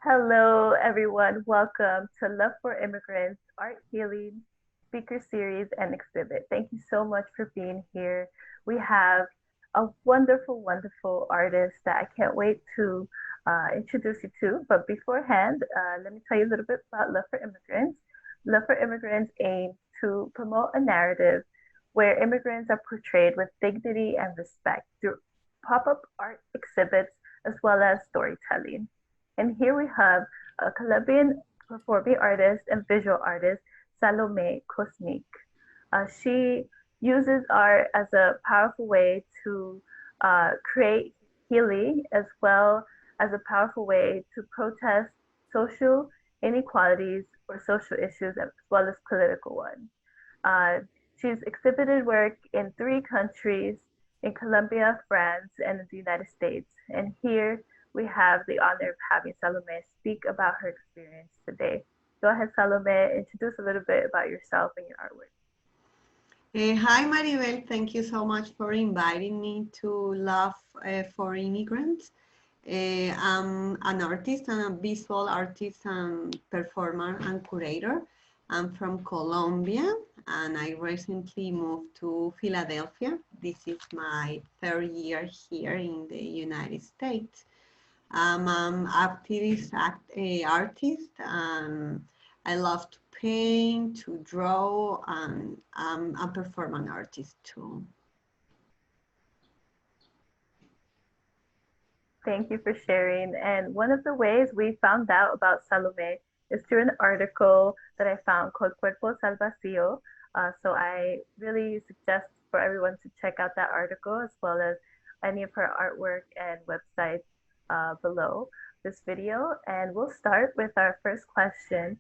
Hello, everyone. Welcome to Love for Immigrants Art Healing Speaker Series and Exhibit. Thank you so much for being here. We have a wonderful, wonderful artist that I can't wait to introduce you to. But beforehand, let me tell you a little bit about Love for Immigrants. Love for Immigrants aims to promote a narrative where immigrants are portrayed with dignity and respect through pop up art exhibits as well as storytelling. And here we have a Colombian performing artist and visual artist, Salomé Cosmique. She uses art as a powerful way to create healing as well as a powerful way to protest social inequalities or social issues as well as political ones. Uh, she's exhibited work in 3 countries in Colombia, France, and the United States. And here we have the honor of having Salome speak about her experience today. Go ahead, Salome, introduce a little bit about yourself and your artwork. Hi, Maribel. Thank you so much for inviting me to Love for Immigrants. I'm an artist and a visual artist and performer and curator. I'm from Colombia and I recently moved to Philadelphia. This is my 3rd year here in the United States. I'm an artist, and I love to paint, to draw, and I'm a performance artist too. Thank you for sharing. And one of the ways we found out about Salome is through an article that I found called Cuerpos al Vacío. So I really suggest for everyone to check out that article as well as any of her artwork and websites below this video. And we'll start with our first question,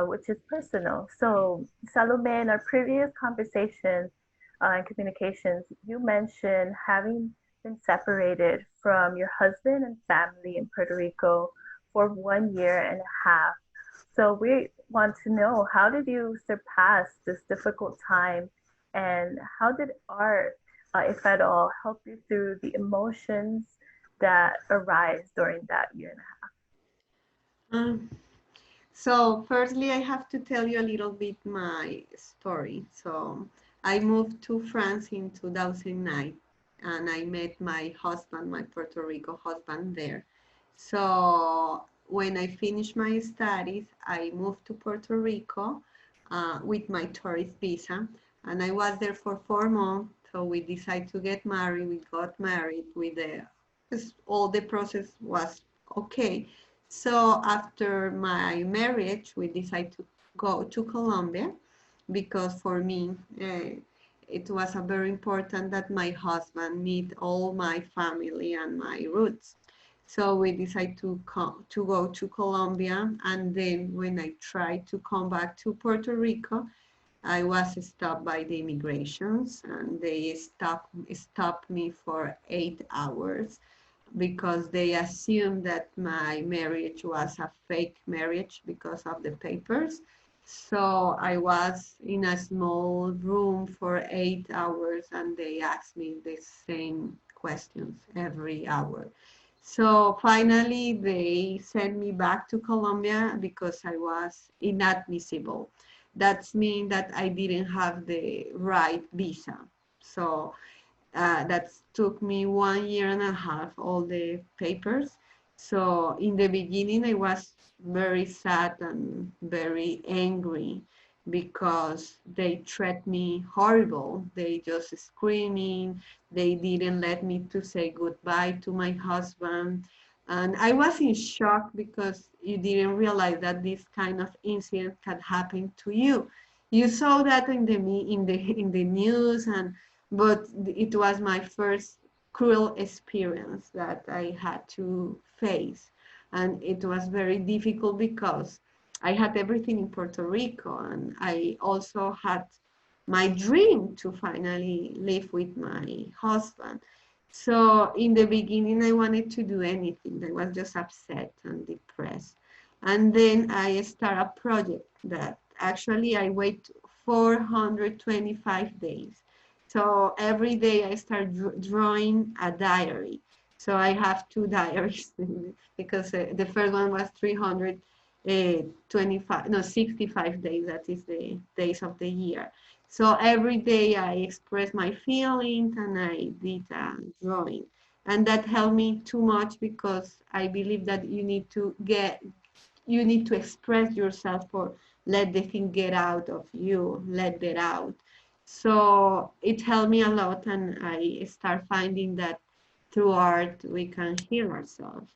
which is personal. So, Salome, in our previous conversations and communications, you mentioned having been separated from your husband and family in Puerto Rico for 1 year and a half. So we want to know, how did you surpass this difficult time, and how did art, if at all, help you through the emotions that arise during that year and a half? Um, so firstly, I have to tell you a little bit my story. So I moved to France in 2009 and I met my husband, my Puerto Rico husband there. So when I finished my studies, I moved to Puerto Rico with my tourist visa, and I was there for 4 months. So we decided to get married. We got married with all the process was okay. So after my marriage, we decided to go to Colombia because for me, it was a very important that my husband meet all my family and my roots. So we decided to go to Colombia, and then when I tried to come back to Puerto Rico, I was stopped by the immigrations, and they stopped me for 8 hours because they assumed that my marriage was a fake marriage because of the papers. So I was in a small room for 8 hours and they asked me the same questions every hour. So finally they sent me back to Colombia because I was inadmissible. That means that I didn't have the right visa. So that took me 1 year and a half, all the papers. So in the beginning, I was very sad and very angry because they treat me horrible. They just screaming. They didn't let me to say goodbye to my husband. And I was in shock because you didn't realize that this kind of incident can happen to you. You saw that in the news, but it was my first cruel experience that I had to face. And it was very difficult because I had everything in Puerto Rico, and I also had my dream to finally live with my husband. So in the beginning, I wanted to do anything. I was just upset and depressed. And then I start a project that actually I wait 425 days. So every day I start drawing a diary. So I have two diaries because the first one was 325, no, 65 days. That is the days of the year. So every day I express my feelings and I did a drawing. And that helped me too much because I believe that you need to express yourself or let the thing get out of you, let it out. So it helped me a lot, and I start finding that through art we can heal ourselves.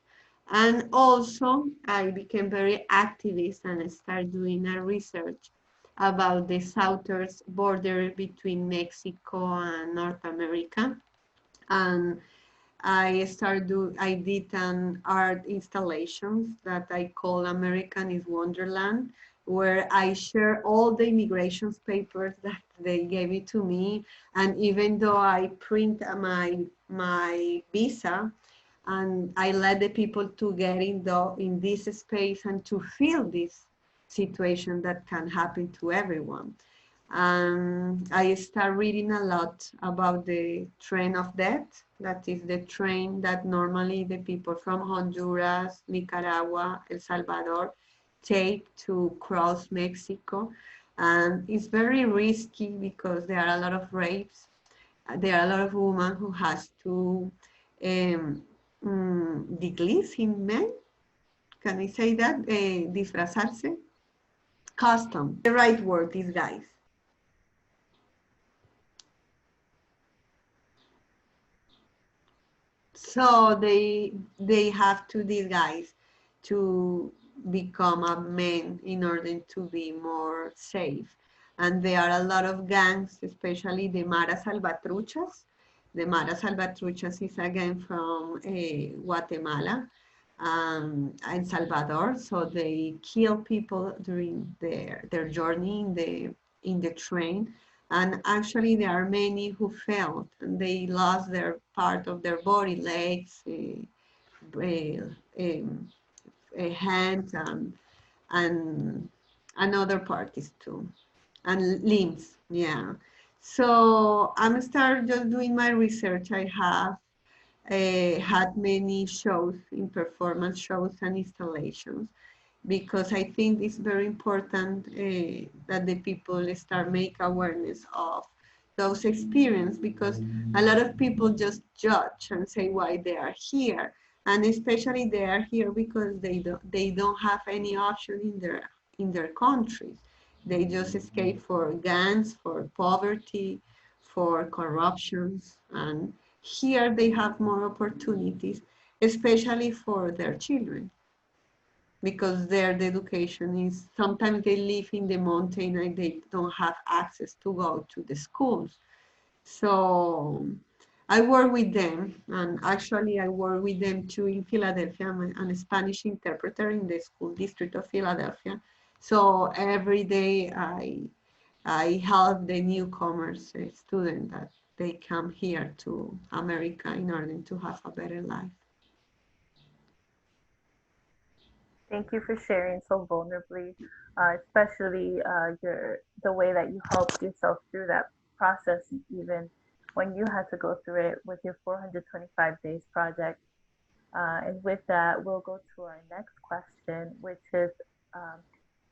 And also I became very activist and I started doing a research about the southern border between Mexico and North America. And I did an art installations that I call American is Wonderland, where I share all the immigration papers that they gave it to me. And even though I print my visa, and I let the people to get in this space and to feel this situation that can happen to everyone. I start reading a lot about the train of death. That is the train that normally the people from Honduras, Nicaragua, El Salvador take to cross Mexico. And it's very risky because there are a lot of rapes. There are a lot of women who has to degrees in men. Can I say that? Disfrazarse? Custom. The right word is guys. So they have to disguise to become a man in order to be more safe. And there are a lot of gangs, especially the Mara Salvatruchas. The Mara Salvatruchas is a gang from Guatemala and Salvador. So they kill people during their journey in the train. And actually, there are many who failed and they lost their part of their body, legs, hands, and, and other parties too, and limbs. Yeah. So I'm start just doing my research. I have had many shows in performance shows and installations because I think it's very important that the people start make awareness of those experiences because a lot of people just judge and say why they are here, and especially they are here because they don't have any option in their countries. They just escape for gangs, for poverty, for corruptions, and here they have more opportunities, especially for their children because their education is sometimes they live in the mountain and they don't have access to go to the schools. So I work with them, and actually I work with them too in Philadelphia. I'm a Spanish interpreter in the school district of Philadelphia. So every day I help the newcomers, students that they come here to America in order to have a better life. Thank you for sharing so vulnerably, especially the way that you helped yourself through that process, even when you had to go through it with your 425 days project. And with that, we'll go to our next question, which is um,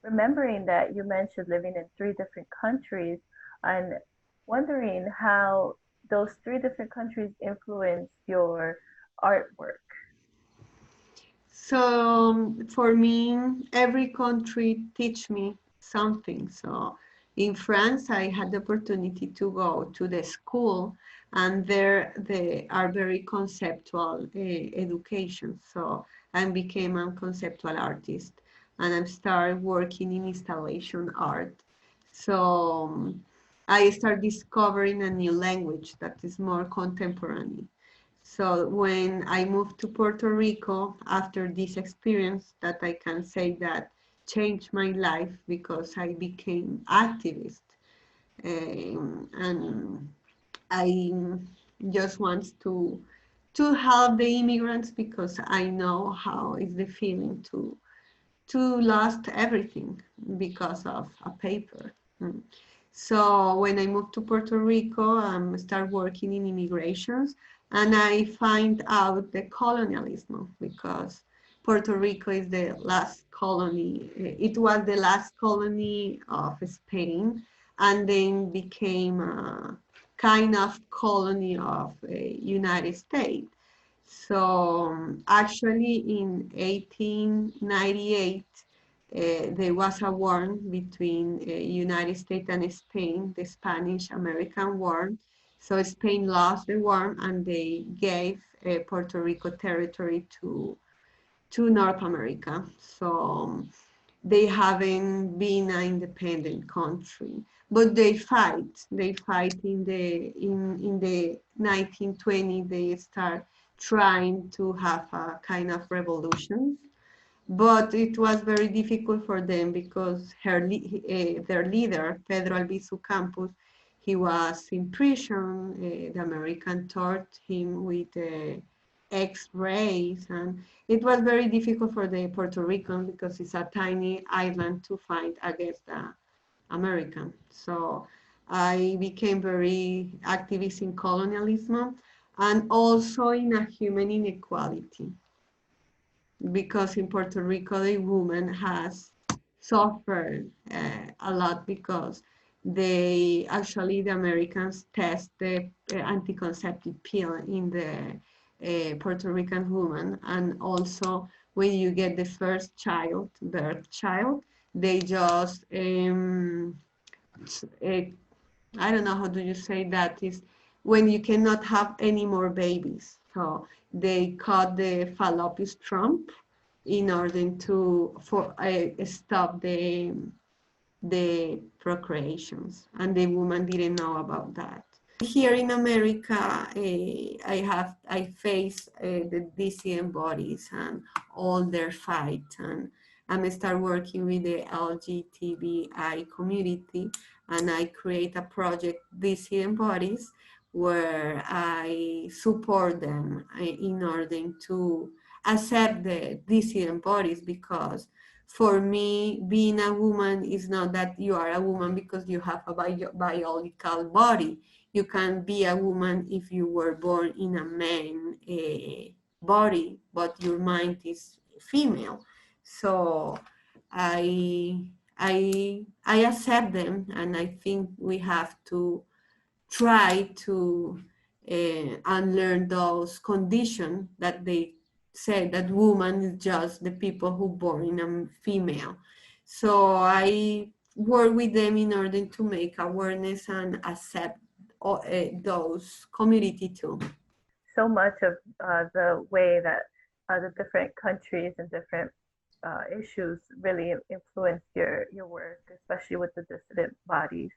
remembering that you mentioned living in three different countries and wondering how those three different countries influence your artwork. So for me, every country teach me something. So in France, I had the opportunity to go to the school, and there they are very conceptual education. So I became a conceptual artist, and I started working in installation art. So I start discovering a new language that is more contemporary. So when I moved to Puerto Rico after this experience that I can say that changed my life because I became activist, and I just want to help the immigrants because I know how is the feeling to lost everything because of a paper. Mm. So when I moved to Puerto Rico, I started working in immigrations, And I find out the colonialism because Puerto Rico is the last colony. It was the last colony of Spain and then became a kind of colony of United States. So actually in 1898, there was a war between United States and Spain, the Spanish-American War. So Spain lost the war and they gave Puerto Rico territory to North America. So they haven't been an independent country, but they fight. They fight in the 1920. They start trying to have a kind of revolution, but it was very difficult for them because their leader, Pedro Albizu Campos, he was in prison. The American tortured him with X-rays, and it was very difficult for the Puerto Rican because it's a tiny island to fight against the American. So I became very activist in colonialism and also in a human inequality because in Puerto Rico, the woman has suffered a lot because the Americans test the anti-conceptive pill in the Puerto Rican woman. And also when you get the first child, birth child, they just, uh, I don't know how do you say that is when you cannot have any more babies. So they cut the fallopian tube in order to stop the procreations, and the woman didn't know about that. Here in America, I face the DCM bodies and all their fight, and I start working with the LGBTI community, and I create a project, DCM bodies, where I support them in order to accept the DCM bodies, because for me, being a woman is not that you are a woman because you have a biological body. You can be a woman if you were born in a man body, but your mind is female. So I accept them, and I think we have to try to unlearn those conditions that they say that woman is just the people who born in a female. So I work with them in order to make awareness and accept those community too. So much of the way that the different countries and different issues really influenced your work, especially with the dissident bodies,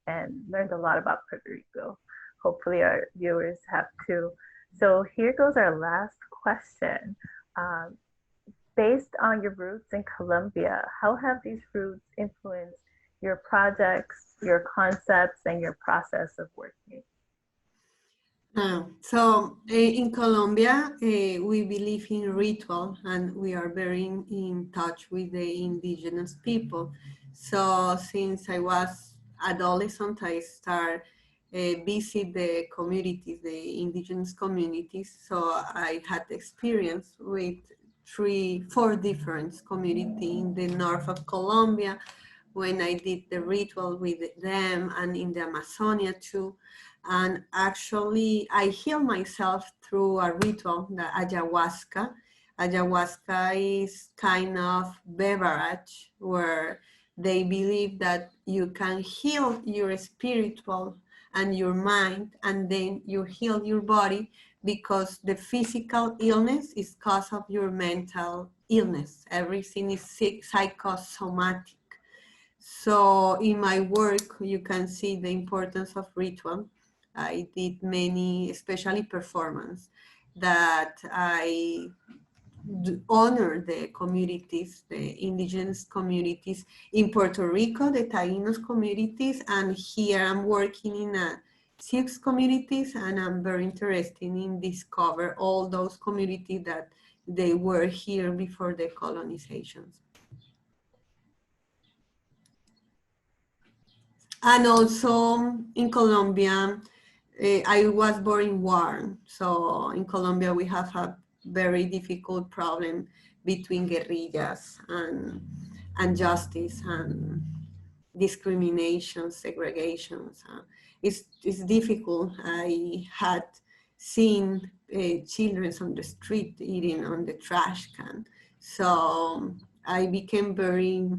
and learned a lot about Puerto Rico. Hopefully, our viewers have too. So here goes our last question. Um, Based on your roots in Colombia, how have these roots influenced your projects, your concepts, and your process of working? So in Colombia, we believe in ritual, and we are very in touch with the indigenous people. So since I was adolescent, I started visit the communities, the indigenous communities. So I had experience with four different communities in the north of Colombia when I did the ritual with them, and in the Amazonia too. And actually, I heal myself through a ritual, the ayahuasca. Ayahuasca is kind of beverage where they believe that you can heal your spiritual and your mind, and then you heal your body, because the physical illness is cause of your mental illness. Everything is psychosomatic. So in my work, you can see the importance of ritual. I did many, especially performance, that I honor the communities, the indigenous communities in Puerto Rico, the Taínos communities, and here I'm working in a six communities, and I'm very interested in discover all those communities that they were here before the colonizations. And also in Colombia, I was born in war. So in Colombia, we have a very difficult problem between guerrillas and justice and discrimination, segregations. It's difficult. I had seen children on the street eating on the trash can. So I became very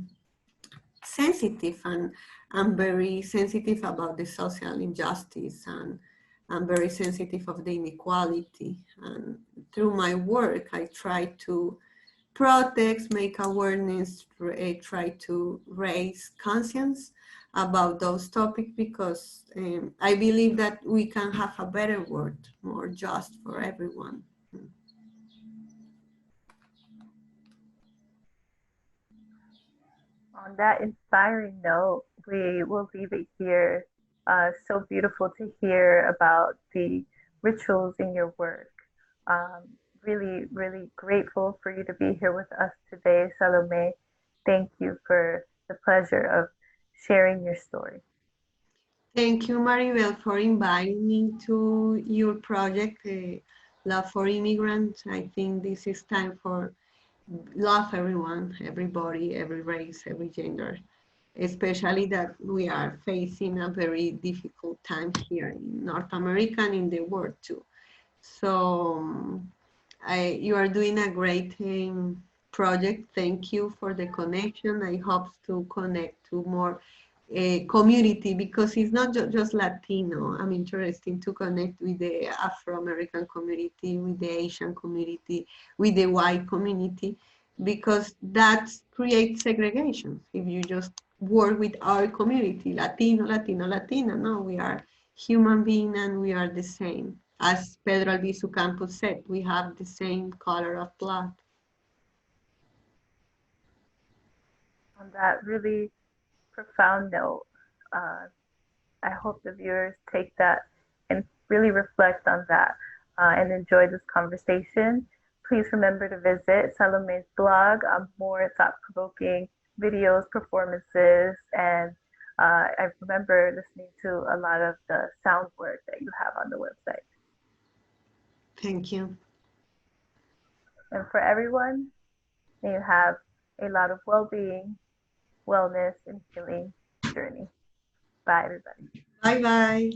sensitive, and I'm very sensitive about the social injustice, and I'm very sensitive of the inequality. And through my work, I try to protest, make awareness, try to raise conscience about those topics, because I believe that we can have a better world, more just for everyone. On that inspiring note, we will leave it here. So beautiful to hear about the rituals in your work. Um, really, really grateful for you to be here with us today, Salome. Thank you for the pleasure of sharing your story. Thank you, Maribel, for inviting me to your project, Love for Immigrants. I think this is time for love everyone, everybody, every race, every gender, especially that we are facing a very difficult time here in North America and in the world too. So you are doing a great project. Thank you for the connection. I hope to connect to more community, because it's not just Latino. I'm interested to connect with the Afro-American community, with the Asian community, with the white community, because that creates segregation. If you just work with our community, Latino, Latino, Latina, no, we are human beings and we are the same. As Pedro Albizu Campos said, we have the same color of blood. On that really profound note, uh, I hope the viewers take that and really reflect on that and enjoy this conversation. Please remember to visit Salome's blog on more thought-provoking videos, performances, and I remember listening to a lot of the sound work that you have on the website. Thank you. And for everyone, may you have a lot of well-being, wellness, and healing journey. Bye, everybody. Bye-bye.